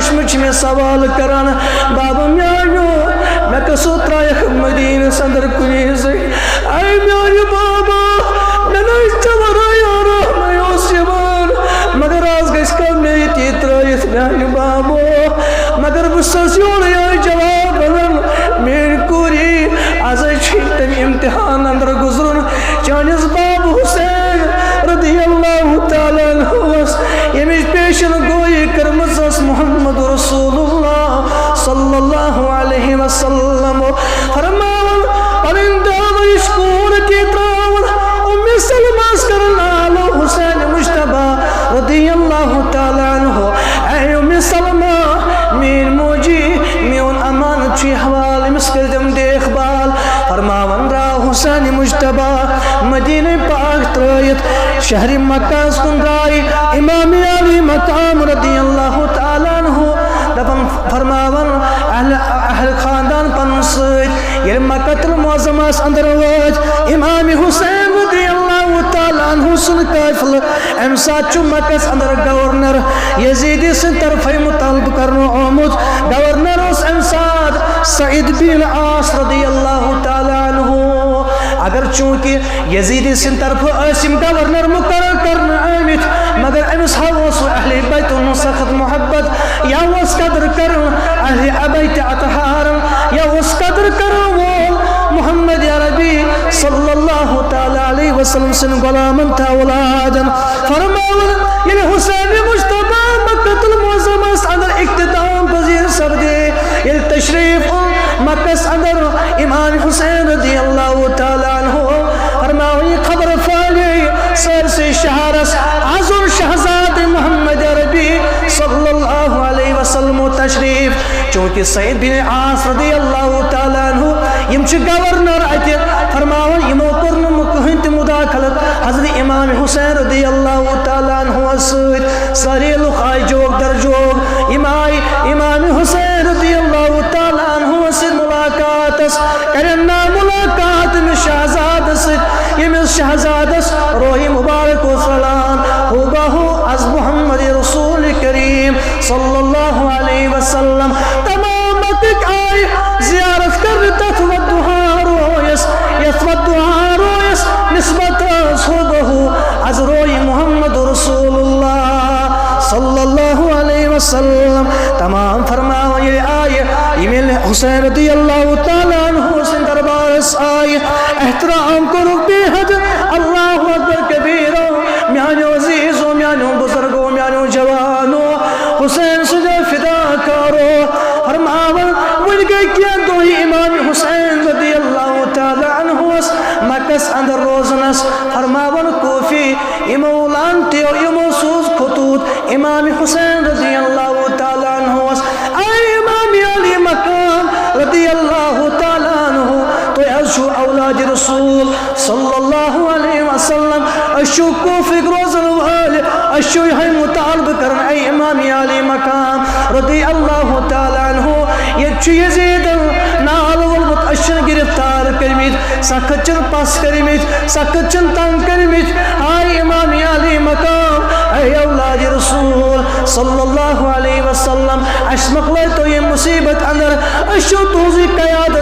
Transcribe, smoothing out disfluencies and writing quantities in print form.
وچھ میں سوال کران بابا میانو میں کسو ترائیخ مدینہ صدر کنی سے اے میانی بابا میں نے چور یارا میں یوسیبان مگر آز گئس کم نے تی ترائیت میانی بابا مگر بساسیون یا جواب بلن میر کوری آز چھیتن امتحان اندر گزرن چانیس باب حسین رضی اللہ تعالیٰ عنہ یمیش پیشن گوئی کرمزس محمد رسول اللہ صلی اللہ علیہ وسلم فرماون پرندہ اشکور کی تراون امی سلماس کرنا لو حسین مجتبہ رضی اللہ تعالیٰ عنہ اے امی سلمہ مین موجی میون امان چی حوال مسکردم دیکھ بال فرماون را حسین مجتبہ مدینہ پاک ترائیت شہر مکہ سکن رائی امام علی مقام رضی اللہ تعالیٰ عنہ دبن فرماون اہل خاندان پن سید یہ مکہ المعظم اس اندر واج امام حسین رضی اللہ تعالیٰ عنہ سن قافل ام سات چو مکہ اندر گورنر یزیدی سن طرف مطالب کرنو آمد گورنر اس ام سات سعید بن عاص رضی اللہ تعالیٰ عنہ اگر چونکہ یزیدی سن طرف اسم گورنر مقرر کرنا آمد مگر امس حوص اہل بیت سخت محبت یا اس قدر کرن اہل ابیت اطہارن یا اس قدر کرن وہ محمد عربی صلی اللہ تعالیٰ علیہ وسلم سن غلامن تھا اولادن فرماون یعنی حسین مجتبہ مکہ المعظم اس اندر اقتدام پذیر سبدے یعنی تشریف مکہ اندر امام حسین رضی اللہ تعالیٰ عنہ فرماون یہ خبر فالی سر سے شہرس عظم شہزاد محمد عربی صلی اللہ علیہ وسلم تشریف چونکہ سعید بن عاص رضی اللہ تعالیٰ عنہ یم گورنر اتی فرماون یمو کرن مکہنت مداخلت حضرت امام حسین رضی اللہ تعالیٰ عنہ سید ساری لخائی جوگ در جوگ امام حسین رضی اللہ تعالیٰ عنہ سے ملاقات کرنا ملاقات میں شہزاد سید یمس شہزادس روحی مبارک و سلام ہو بہو از محمد رسول کریم صلی اللہ علیہ وسلم تمام مکہ آئی زیارت کر تتودہا رویس یتودہا رویس نسبت صحبہو از روی محمد رسول اللہ صلی اللہ علیہ وسلم تمام فرماؤ یہ آئے ایمیل حسین رضی اللہ تعالیٰ عنہ سے دربارس آئے احترام کرو بے حد اللہ اکبر کبیرو میانو عزیزو میانو بزرگو میانو جوانو حسین سجا فدا کارو فرماون مجھ گئی کیا دو ہی امام حسین رضی اللہ تعالیٰ عنہ مکس اندر روزنس فرماون کوفی امولان تیو امو سوز خطوط امام حسین رضی اللہ تعالیٰ عنہ اے امام علی مقام رضی اللہ تعالیٰ عنہ تو اشو اولاد رسول صلی اللہ علیہ وسلم اشو کوفی روزن والے اشو یہ مطالب کرن اے امام علی مقام رضی اللہ تعالیٰ عنہ یہ چو یزید نال والبت اشن گرفتار کرمید سکچن پاس کرمید سکچن تنگ کرمید آئی امام علی مقام اے اولاد رسول صلی اللہ علیہ وسلم اشمق لے تو یہ مصیبت اندر اشو توزی قیادت